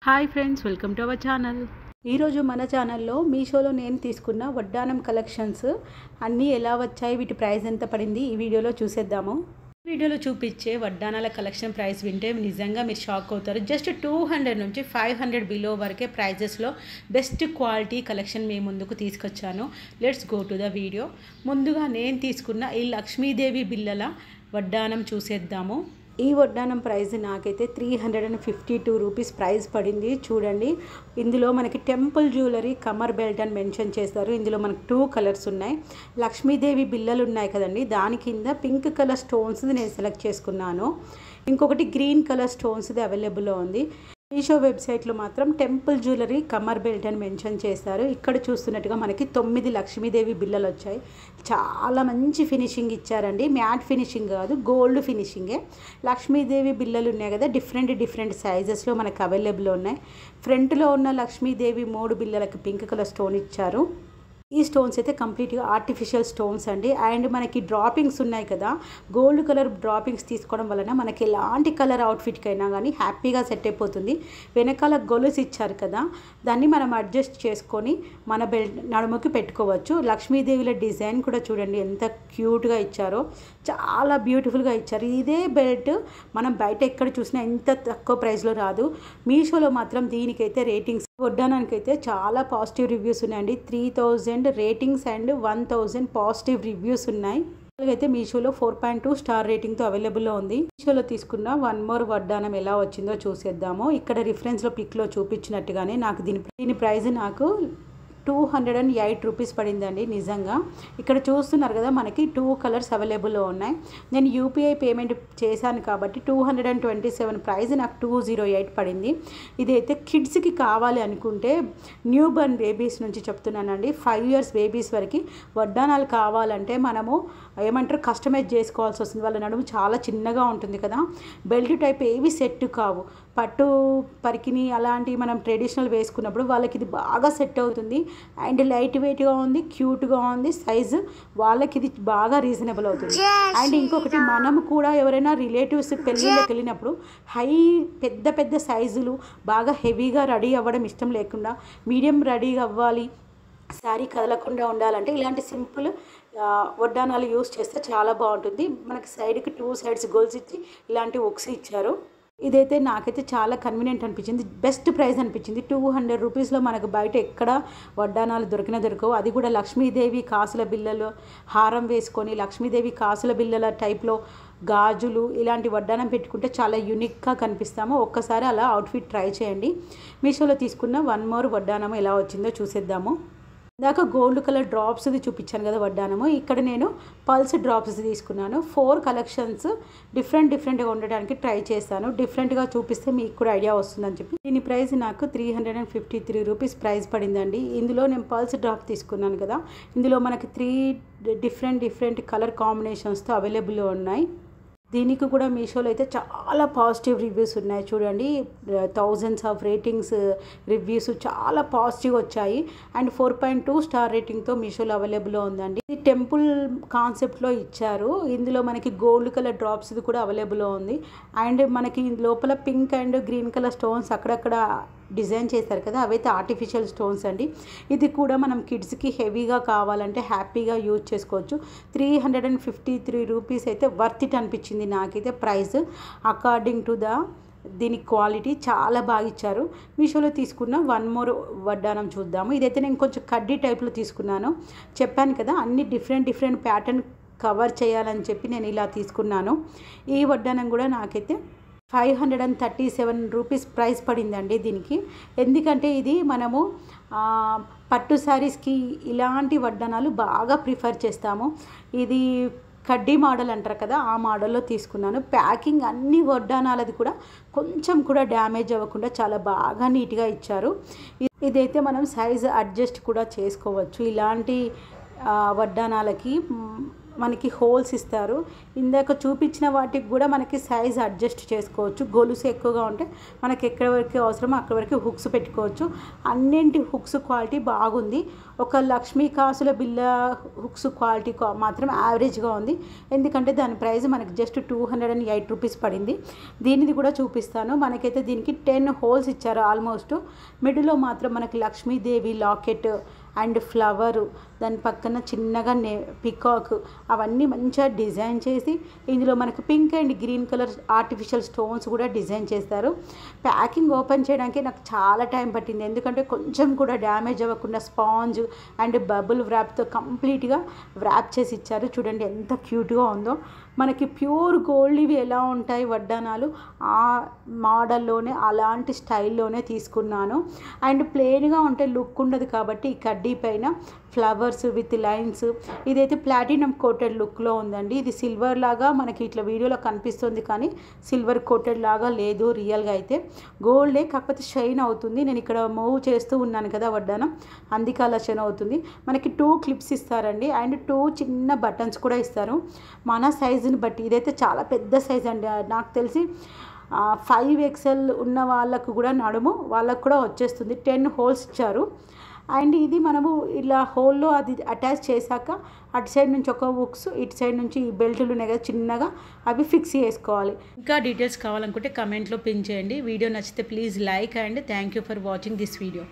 Hi friends, welcome to our channel. ఈరోజు మన ఛానల్లో మీషోలో నేను తీసుకున్న వడ్డానం కలెక్షన్స్ అన్నీ ఎలా వచ్చాయి, వీటి ప్రైస్ ఎంత పడింది ఈ వీడియోలో చూసేద్దాము. వీడియోలో చూపించే వడ్డానాల కలెక్షన్ ప్రైస్ వింటే నిజంగా మీరు షాక్ అవుతారు. జస్ట్ 200 నుంచి 500 బిలో వరకే ప్రైజెస్లో బెస్ట్ క్వాలిటీ కలెక్షన్ మీ ముందుకు తీసుకొచ్చాను. Let's go to the video. ముందుగా నేను తీసుకున్న ఈ లక్ష్మీదేవి బిళ్ళల వడ్డానం చూసేద్దాము. ఈ వడ్డానం ప్రైస్ నాకైతే 352 రూపీస్ ప్రైస్ పడింది. చూడండి, ఇందులో మనకి టెంపుల్ జ్యువెలరీ కమర్ బెల్ట్ అని మెన్షన్ చేస్తారు. ఇందులో మనకు 2 కలర్స్ ఉన్నాయి. లక్ష్మీదేవి బిళ్ళలు ఉన్నాయి కదండి, దాని కింద పింక్ కలర్ స్టోన్స్ది నేను సెలెక్ట్ చేసుకున్నాను. ఇంకొకటి గ్రీన్ కలర్ స్టోన్స్ది అవైలబుల్లో ఉంది. మీషో వెబ్సైట్లో మాత్రం టెంపుల్ జ్యువెలరీ కమర్ బెల్ట్ అని మెన్షన్ చేశారు. ఇక్కడ చూస్తున్నట్టుగా మనకి 9 లక్ష్మీదేవి బిళ్ళలు వచ్చాయి. చాలా మంచి ఫినిషింగ్ ఇచ్చారండి. మ్యాట్ ఫినిషింగ్ కాదు, గోల్డ్ ఫినిషింగే. లక్ష్మీదేవి బిళ్ళలు ఉన్నాయి కదా, డిఫరెంట్ సైజెస్లో మనకు అవైలబుల్ ఉన్నాయి. ఫ్రంట్లో ఉన్న లక్ష్మీదేవి 3 బిళ్ళలకు పింక్ కలర్ స్టోన్ ఇచ్చారు. ఈ స్టోన్స్ అయితే కంప్లీట్గా ఆర్టిఫిషియల్ స్టోన్స్ అండి. అండ్ మనకి డ్రాపింగ్స్ ఉన్నాయి కదా, గోల్డ్ కలర్ డ్రాపింగ్స్ తీసుకోవడం వలన మనకి ఎలాంటి కలర్ అవుట్ఫిట్కి అయినా కానీ హ్యాపీగా సెట్ అయిపోతుంది. వెనకాల గొలుసు ఇచ్చారు కదా, దాన్ని మనం అడ్జస్ట్ చేసుకొని మన బెల్ట్ నడుముకి పెట్టుకోవచ్చు. లక్ష్మీదేవిల డిజైన్ కూడా చూడండి ఎంత క్యూట్గా ఇచ్చారో, చాలా బ్యూటిఫుల్గా ఇచ్చారు. ఇదే బెల్ట్ మనం బయట ఎక్కడ చూసినా ఎంత తక్కువ ప్రైస్లో రాదు. మీషోలో మాత్రం దీనికైతే రేటింగ్స్ వడ్డానానికైతే చాలా పాజిటివ్ రివ్యూస్ ఉన్నాయండి. 3000 రేటింగ్స్ అండ్ 1000 పాజిటివ్ రివ్యూస్ ఉన్నాయి. అయితే మీషోలో 4.2 స్టార్ రేటింగ్తో అవైలబుల్లో ఉంది. మీషోలో తీసుకున్న వన్ మోర్ వడ్డానం ఎలా వచ్చిందో చూసేద్దాము. ఇక్కడ రిఫరెన్స్లో పిక్లో చూపించినట్టుగానే నాకు దీని ప్రైస్ నాకు 208 రూపీస్ పడిందండి. నిజంగా ఇక్కడ చూస్తున్నారు కదా, మనకి 2 కలర్స్ అవైలబుల్లో ఉన్నాయి. నేను యూపీఐ పేమెంట్ చేశాను కాబట్టి 227 ప్రైస్ నాకు 208 పడింది. ఇదైతే కిడ్స్కి కావాలి అనుకుంటే, న్యూ బర్న్ బేబీస్ నుంచి చెప్తున్నానండి, 5 ఇయర్స్ బేబీస్ వరకు వడ్డానాలు కావాలంటే మనము ఏమంటారు కస్టమైజ్ చేసుకోవాల్సి వస్తుంది. వాళ్ళ నడుము చాలా చిన్నగా ఉంటుంది కదా, బెల్ట్ టైప్ ఏవి సెట్ కావు. పట్టు పరికిని అలాంటివి మనం ట్రెడిషనల్ వేసుకున్నప్పుడు వాళ్ళకి ఇది బాగా సెట్ అవుతుంది. అండ్ లైట్ వెయిట్గా ఉంది, క్యూట్గా ఉంది. సైజు వాళ్ళకి ఇది బాగా రీజనబుల్ అవుతుంది. అండ్ ఇంకొకటి, మనం కూడా ఎవరైనా రిలేటివ్స్ పెళ్ళిళ్ళకి వెళ్ళినప్పుడు పెద్ద సైజులు బాగా హెవీగా రెడీ అవ్వడం ఇష్టం లేకుండా మీడియం రెడీ అవ్వాలి, శారీ కదలకుండా ఉండాలంటే ఇలాంటి సింపుల్ వడ్డానాలు యూస్ చేస్తే చాలా బాగుంటుంది. మనకి సైడ్కి 2 సైడ్స్ గోల్స్ ఇచ్చి ఇలాంటి ఒక్స్ ఇచ్చారు. ఇదైతే నాకైతే చాలా కన్వీనియంట్ అనిపించింది. బెస్ట్ ప్రైస్ అనిపించింది. 200 రూపీస్లో మనకు బయట ఎక్కడ వడ్డానాలు దొరకవు. అది కూడా లక్ష్మీదేవి కాసుల బిళ్ళలు హారం వేసుకొని లక్ష్మీదేవి కాసుల బిళ్ళల టైప్లో గాజులు ఇలాంటి వడ్డానం పెట్టుకుంటే చాలా యూనిక్గా కనిపిస్తాము. ఒక్కసారి అలా అవుట్ఫిట్ ట్రై చేయండి. మీషోలో తీసుకున్న వన్ మోర్ వడ్డానం ఎలా వచ్చిందో చూసేద్దాము. ఇందాక గోల్డ్ కలర్ డ్రాప్స్ది చూపించాను కదా వడ్డానము, ఇక్కడ నేను పల్స్ డ్రాప్స్ తీసుకున్నాను. 4 కలెక్షన్స్ డిఫరెంట్గా ఉండడానికి ట్రై చేశాను. డిఫరెంట్గా చూపిస్తే మీకు కూడా ఐడియా వస్తుందని చెప్పి దీని ప్రైస్ నాకు 353 రూపీస్ ప్రైస్ పడిందండి. ఇందులో నేను పల్స్ డ్రాప్ తీసుకున్నాను కదా, ఇందులో మనకి 3 డిఫరెంట్ కలర్ కాంబినేషన్స్తో అవైలబుల్లో ఉన్నాయి. దీనికి కూడా మీషోలో అయితే చాలా పాజిటివ్ రివ్యూస్ ఉన్నాయి. చూడండి, థౌజండ్స్ ఆఫ్ రేటింగ్స్ రివ్యూస్ చాలా పాజిటివ్ వచ్చాయి. అండ్ 4.2 స్టార్ రేటింగ్తో మీషోలో అవైలబుల్లో ఉందండి. ఇది టెంపుల్ కాన్సెప్ట్లో ఇచ్చారు. ఇందులో మనకి గోల్డ్ కలర్ డ్రాప్స్ది కూడా అవైలబుల్లో ఉంది. అండ్ మనకి లోపల pink and green colour stones అక్కడక్కడ డిజైన్ చేశారు కదా, అవైతే ఆర్టిఫిషియల్ స్టోన్స్ అండి. ఇది కూడా మనం కిడ్స్కి హెవీగా కావాలంటే హ్యాపీగా యూజ్ చేసుకోవచ్చు. 353 రూపీస్ అయితే వర్త్ ఇట్ అనిపించింది నాకైతే ప్రైస్. అకార్డింగ్ టు దీని క్వాలిటీ చాలా బాగా ఇచ్చారు. మీషోలో తీసుకున్న వన్ మోర్ వడ్డానం చూద్దాము. ఇదైతే నేను కొంచెం కడ్డీ టైప్లో తీసుకున్నాను. చెప్పాను కదా, అన్ని డిఫరెంట్ ప్యాటర్న్ కవర్ చేయాలని చెప్పి నేను ఇలా తీసుకున్నాను. ఈ వడ్డానం కూడా నాకైతే 537 రూపీస్ ప్రైస్ పడిందండి దీనికి. ఎందుకంటే ఇది మనము పట్టు శారీస్కి ఇలాంటి వడ్డానాలు బాగా ప్రిఫర్ చేస్తాము. ఇది కడ్డీ మోడల్ అంటారు కదా, ఆ మోడల్లో తీసుకున్నాను. ప్యాకింగ్ అన్ని వడ్డానాలది కూడా కొంచెం కూడా డ్యామేజ్ అవ్వకుండా చాలా బాగా నీట్గా ఇచ్చారు. ఇదైతే మనం సైజ్ అడ్జస్ట్ కూడా చేసుకోవచ్చు. ఇలాంటి వడ్డానాలకి మనకి హోల్స్ ఇస్తారు. ఇందాక చూపించిన వాటికి కూడా మనకి సైజ్ అడ్జస్ట్ చేసుకోవచ్చు. గొలుసు ఎక్కువగా ఉంటే మనకి ఎక్కడ వరకు అవసరమో అక్కడ వరకు హుక్స్ పెట్టుకోవచ్చు. అన్నింటి హుక్స్ క్వాలిటీ బాగుంది. ఒక లక్ష్మీ కాసుల బిల్ల హుక్స్ క్వాలిటీ మాత్రం యావరేజ్గా ఉంది. ఎందుకంటే దాని ప్రైస్ మనకి జస్ట్ 208 రూపీస్ పడింది. దీనిది కూడా చూపిస్తాను. మనకైతే దీనికి 10 హోల్స్ ఇచ్చారు ఆల్మోస్ట్. మిడిల్లో మాత్రం మనకి లక్ష్మీదేవి లాకెట్ అండ్ ఫ్లవరు, దాని పక్కన చిన్నగా పికాక్, అవన్నీ మంచిగా డిజైన్ చేసి ఇందులో మనకు pink and green colour artificial stones కూడా డిజైన్ చేస్తారు. ప్యాకింగ్ ఓపెన్ చేయడానికి నాకు చాలా టైం పట్టింది. ఎందుకంటే కొంచెం కూడా డ్యామేజ్ అవ్వకుండా స్పాంజ్ అండ్ బబుల్ వ్రాప్తో కంప్లీట్గా వ్రాప్ చేసి ఇచ్చారు. చూడండి ఎంత క్యూట్గా ఉందో. మనకి ప్యూర్ గోల్డ్ ఇవి ఎలా ఉంటాయి వడ్డానాలు, ఆ మోడల్లోనే అలాంటి స్టైల్లోనే తీసుకున్నాను. అండ్ ప్లెయిన్గా ఉంటే లుక్ ఉండదు కాబట్టి ఈ కడ్డీ పైన ఫ్లవర్స్ విత్ లైన్స్, ఇదైతే ప్లాటినం కోటెడ్ లుక్లో ఉందండి. ఇది సిల్వర్ లాగా మనకి ఇట్లా వీడియోలో కనిపిస్తుంది కానీ సిల్వర్ కోటెడ్ లాగా లేదు. రియల్గా అయితే గోల్డే, కాకపోతే షైన్ అవుతుంది. నేను ఇక్కడ మూవ్ చేస్తూ ఉన్నాను కదా వడ్డానం, అందుకే అలా షైన్ అవుతుంది. మనకి 2 క్లిప్స్ ఇస్తారండి అండ్ 2 చిన్న బటన్స్ కూడా ఇస్తారు మన సైజుని బట్టి. ఇదైతే చాలా పెద్ద సైజ్ అండి. నాకు తెలిసి 5XL ఉన్న వాళ్ళకు కూడా నడుము వాళ్ళకు కూడా వచ్చేస్తుంది. 10 హోల్స్ ఇచ్చారు. అండ్ ఇది మనము ఇలా హోల్లో అది అటాచ్ చేశాక అటు సైడ్ నుంచి ఒక హుక్స్, ఇటు సైడ్ నుంచి ఈ బెల్టులు ఉన్నాయి కదా చిన్నగా, అవి ఫిక్స్ చేసుకోవాలి. ఇంకా డీటెయిల్స్ కావాలనుకుంటే కమెంట్లో పిన్ చేయండి. వీడియో నచ్చితే please like and thank you for watching this video.